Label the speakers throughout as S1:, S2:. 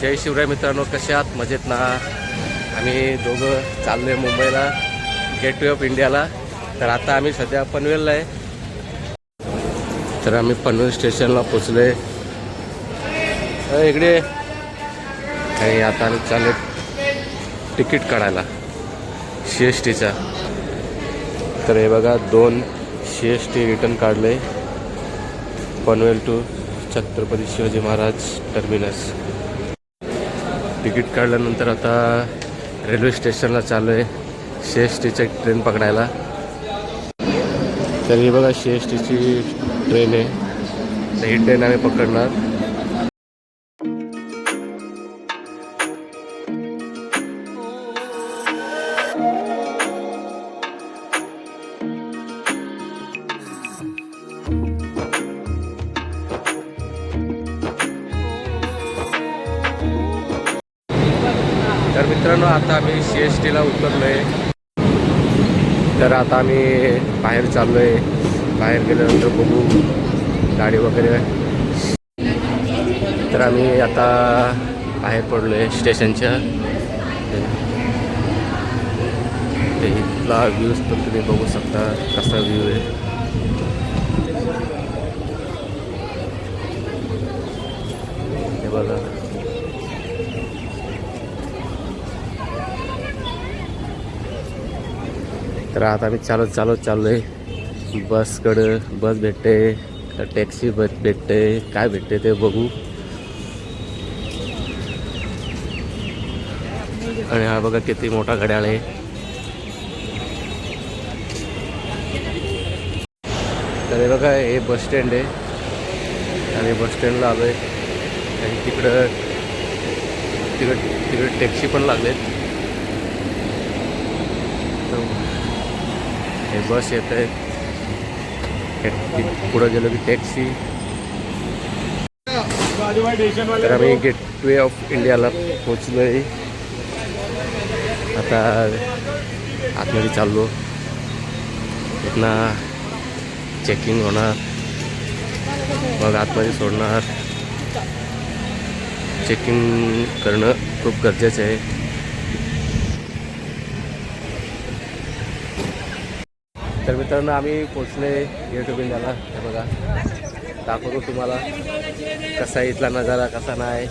S1: जय शिवराय मित्रांनो, कसे आहात? मजेत ना? आम्ही दोघं चाललो आहे मुंबईला, गेटवे ऑफ इंडियाला. तर आता आम्ही सध्या पनवेलला आहे. तर आम्ही पनवेल स्टेशनला पोचलो आहे इकडे. आणि आता आम्ही चाललो तिकीट काढायला CSTचा. तर हे बघा, 2 CST रिटर्न काढले Panvel to Chhatrapati Shivaji Maharaj terminus. Ticket काढल्यानंतर आता रेल्वे स्टेशनला चालू आहे CSTची ट्रेन पकडायला. तर ही बघा CSTची ट्रेन आहे. तर ही ट्रेन आम्ही पकडणार. तर मित्रांनो, आता आम्ही CSTला उतरलो आहे. तर आता आम्ही बाहेर चाललो आहे. बाहेर गेल्यानंतर बघू गाडी वगैरे. तर आम्ही आता बाहेर पडलो आहे स्टेशनच्या. इथला व्ह्यूज तर तुम्ही बघू शकता, कसा व्ह्यू आहे. हे बघा. तर आता आम्ही चाललो आहे बसकडं. बस भेटते का टॅक्सी भेटते, काय भेटते ते बघू. आणि हा बघा किती मोठा घड्याळ आहे. तर हे बघा, हे बस स्टँड आहे. आणि बस स्टँडला आलो आहे. आणि तिकडं टॅक्सी पण लागलेत. हे बस येत आहे. पुढं गेलो की टॅक्सी. तर आम्ही गेटवे ऑफ इंडियाला पोचलो आहे. आता आतमध्ये चाललो. इथनं चेकिंग होणार, मग आतमध्ये सोडणार. चेकिंग करणं खूप गरजेचं आहे. तर मित्रांनो, आम्ही पोचले गेट ऑफ इंडियाला. हे बघा, दाखवतो तुम्हाला कसा आहे इथला नजारा, कसा नाही.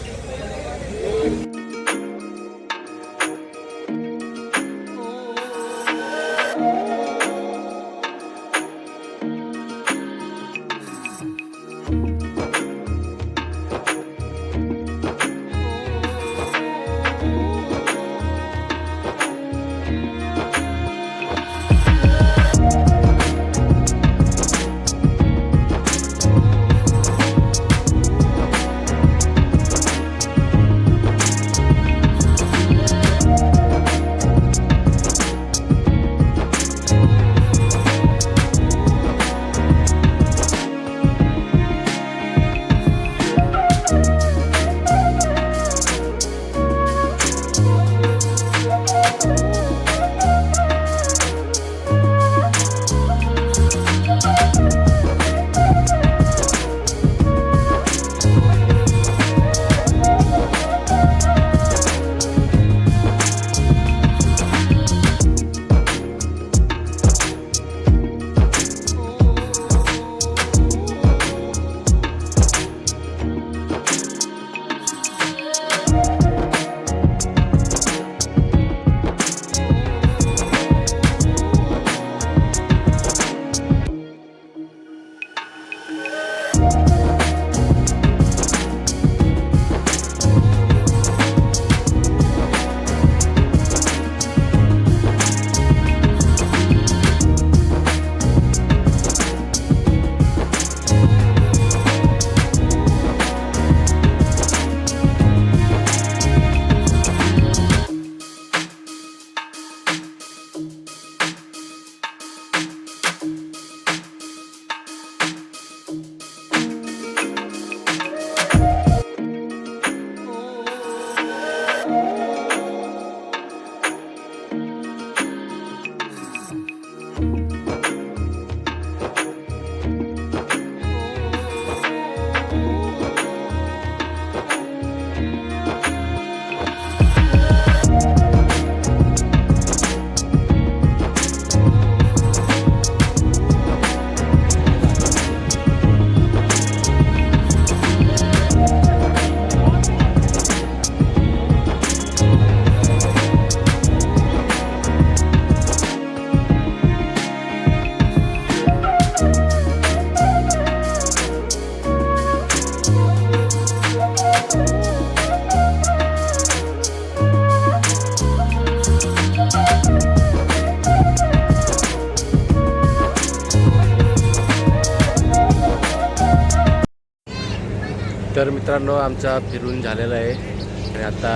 S1: तर मित्रांनो आमचा फिरून झालेला आहे आणि आता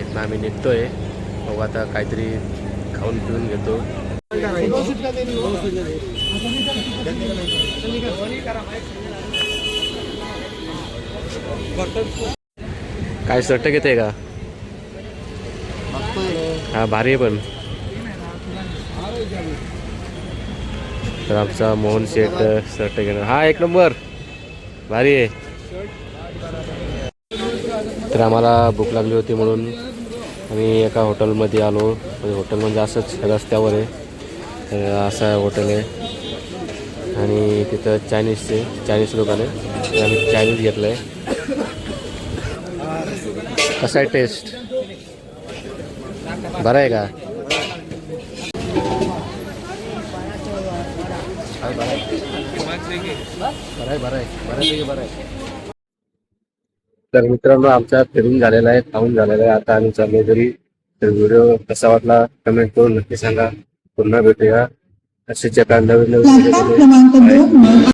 S1: इथनं आम्ही निघतोय. बघू आता काहीतरी खाऊन पिऊन घेतो. काय शर्ट घेते का? हा भारी आहे पण. तर आमचा मोहन शेठ शर्ट घेणार. हा एक नंबर भारी आहे. तर आम्हाला भूक लागली होती म्हणून आम्ही एका हॉटेलमध्ये आलो. म्हणजे हॉटेल म्हणजे असंच रस्त्यावर आहे. तर असं हॉटेल आहे आणि तिथं चायनीज दुकान आहे. तर आम्ही चायनीज घेतलं आहे. कसा आहे टेस्ट? बरं आहे का? बरं आहे. तर मित्रांनो आमचा फिरून झालेला आहे, खाऊन झालेला आहे. आता आम्ही चाललो घरी. तर व्हिडिओ कसा वाटला कमेंट करून नक्की सांगा. पुन्हा भेटूया असेच एका नवीन